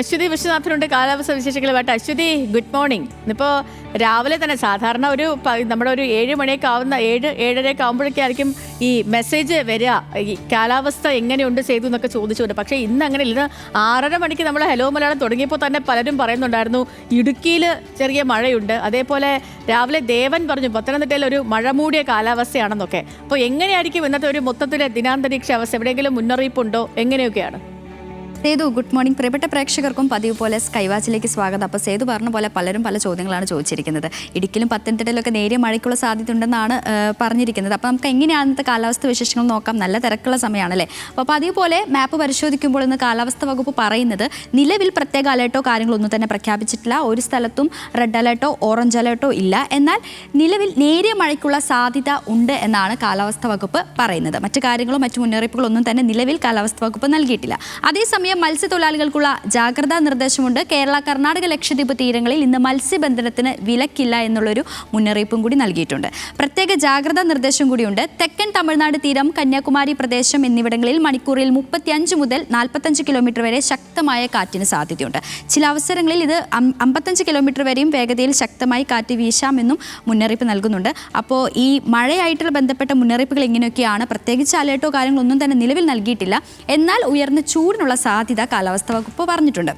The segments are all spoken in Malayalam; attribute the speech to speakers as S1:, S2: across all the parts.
S1: അശ്വതി വിശ്വനാഥനുണ്ട് കാലാവസ്ഥ വിശേഷങ്ങളുമായിട്ട്. Aswathy, good morning. ഇന്നിപ്പോൾ രാവിലെ തന്നെ സാധാരണ നമ്മുടെ ഒരു 7 മണിയൊക്കെ ആവുന്ന 7-7:30 ആകുമ്പോഴേക്കായിരിക്കും ഈ മെസ്സേജ് വരിക, ഈ കാലാവസ്ഥ എങ്ങനെയുണ്ട് ചെയ്തു എന്നൊക്കെ ചോദിച്ചുകൊണ്ട്. പക്ഷേ ഇന്ന് അങ്ങനെ ഇല്ല. 6:30 മണിക്ക് നമ്മൾ ഹലോ മലയാളം തുടങ്ങിയപ്പോൾ തന്നെ പലരും പറയുന്നുണ്ടായിരുന്നു ഇടുക്കിയിൽ ചെറിയ മഴയുണ്ട്. അതേപോലെ രാവിലെ ദേവൻ പറഞ്ഞു പത്തനംതിട്ടയിൽ ഒരു മഴ മൂടിയ കാലാവസ്ഥയാണെന്നൊക്കെ. അപ്പോൾ എങ്ങനെയായിരിക്കും ഇന്നത്തെ ഒരു മൊത്തത്തിലെ ദിനാന്തരീക്ഷ അവസ്ഥ? എവിടെയെങ്കിലും മുന്നറിയിപ്പുണ്ടോ? എങ്ങനെയൊക്കെയാണ്?
S2: Sethu, good morning. പ്രിയപ്പെട്ട പ്രേക്ഷകർക്കും പതിവ് പോലെ സ്കൈവാച്ചിലേക്ക് സ്വാഗതം. അപ്പോൾ സേതു പറഞ്ഞ പോലെ പലരും പല ചോദ്യങ്ങളാണ് ചോദിച്ചിരിക്കുന്നത്. ഇടുക്കിയിലും പത്തനംതിട്ടയിലൊക്കെ നേരിയ മഴയ്ക്കുള്ള സാധ്യത ഉണ്ടെന്നാണ് പറഞ്ഞിരിക്കുന്നത്. അപ്പോൾ നമുക്ക് എങ്ങനെയാണ് ഇന്നത്തെ കാലാവസ്ഥ വിശേഷങ്ങൾ നോക്കാം. നല്ല തിരക്കുള്ള സമയമാണല്ലേ. അപ്പോൾ പതിവ് പോലെ മാപ്പ് പരിശോധിക്കുമ്പോൾ ഇന്ന് കാലാവസ്ഥ വകുപ്പ് പറയുന്നത് നിലവിൽ പ്രത്യേക അലേർട്ടോ കാര്യങ്ങളൊന്നും തന്നെ പ്രഖ്യാപിച്ചിട്ടില്ല. ഒരു സ്ഥലത്തും റെഡ് അലേർട്ടോ ഓറഞ്ച് അലേർട്ടോ ഇല്ല. എന്നാൽ നിലവിൽ നേരിയ മഴയ്ക്കുള്ള സാധ്യത ഉണ്ട് എന്നാണ് കാലാവസ്ഥ വകുപ്പ് പറയുന്നത്. മറ്റു കാര്യങ്ങളോ മറ്റു മുന്നറിയിപ്പുകളൊന്നും തന്നെ നിലവിൽ കാലാവസ്ഥ വകുപ്പ് നൽകിയിട്ടില്ല. അതേസമയം മത്സ്യത്തൊഴിലാളികൾക്കുള്ള ജാഗ്രതാ നിർദ്ദേശമുണ്ട്. കേരള, കർണാടക, ലക്ഷദ്വീപ് തീരങ്ങളിൽ ഇന്ന് മത്സ്യബന്ധനത്തിന് വിലക്കില്ല എന്നുള്ളൊരു മുന്നറിയിപ്പും കൂടി നൽകിയിട്ടുണ്ട്. പ്രത്യേക ജാഗ്രതാ നിർദ്ദേശം കൂടിയുണ്ട്. തെക്കൻ തമിഴ്നാട് തീരം, കന്യാകുമാരി പ്രദേശം എന്നിവിടങ്ങളിൽ മണിക്കൂറിൽ 35 മുതൽ 45 കിലോമീറ്റർ വരെ ശക്തമായ കാറ്റിന് സാധ്യതയുണ്ട്. ചില അവസരങ്ങളിൽ ഇത് 55 കിലോമീറ്റർ വരെയും വേഗതയിൽ ശക്തമായി കാറ്റ് വീശാമെന്നും മുന്നറിയിപ്പ് നൽകുന്നുണ്ട്. അപ്പോൾ ഈ മഴയായിട്ടുള്ള ബന്ധപ്പെട്ട മുന്നറിയിപ്പുകൾ ഇങ്ങനെയൊക്കെയാണ്. പ്രത്യേകിച്ച് അലേർട്ടോ കാര്യങ്ങളൊന്നും തന്നെ നിലവിൽ നൽകിയിട്ടില്ല. എന്നാൽ ഉയർന്ന ചൂടിനുള്ള സാധ്യത കാലാവസ്ഥാ വകുപ്പ് പറഞ്ഞിട്ടുണ്ട്.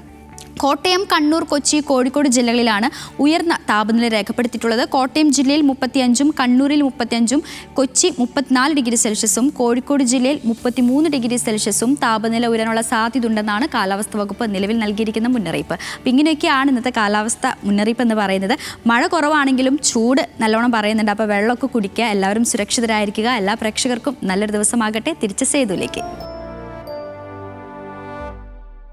S2: കോട്ടയം, കണ്ണൂർ, കൊച്ചി, കോഴിക്കോട് ജില്ലകളിലാണ് ഉയർന്ന താപനില രേഖപ്പെടുത്തിയിട്ടുള്ളത്. കോട്ടയം ജില്ലയിൽ 35, കണ്ണൂരിൽ 35, കൊച്ചി 34 ഡിഗ്രി സെൽഷ്യസും കോഴിക്കോട് ജില്ലയിൽ 33 ഡിഗ്രി സെൽഷ്യസും താപനില ഉയരാനുള്ള സാധ്യത ഉണ്ടെന്നാണ് കാലാവസ്ഥാ വകുപ്പ് നിലവിൽ നൽകിയിരിക്കുന്ന മുന്നറിയിപ്പ്. അപ്പം ഇങ്ങനെയൊക്കെയാണ് ഇന്നത്തെ കാലാവസ്ഥ മുന്നറിയിപ്പ് എന്ന് പറയുന്നത്. മഴ കുറവാണെങ്കിലും ചൂട് നല്ലോണം പറയുന്നുണ്ട്. അപ്പോൾ വെള്ളമൊക്കെ കുടിക്കുക, എല്ലാവരും സുരക്ഷിതരായിരിക്കുക. എല്ലാ പ്രേക്ഷകർക്കും നല്ലൊരു ദിവസമാകട്ടെ. തിരിച്ച് സേതുവിലേക്ക്.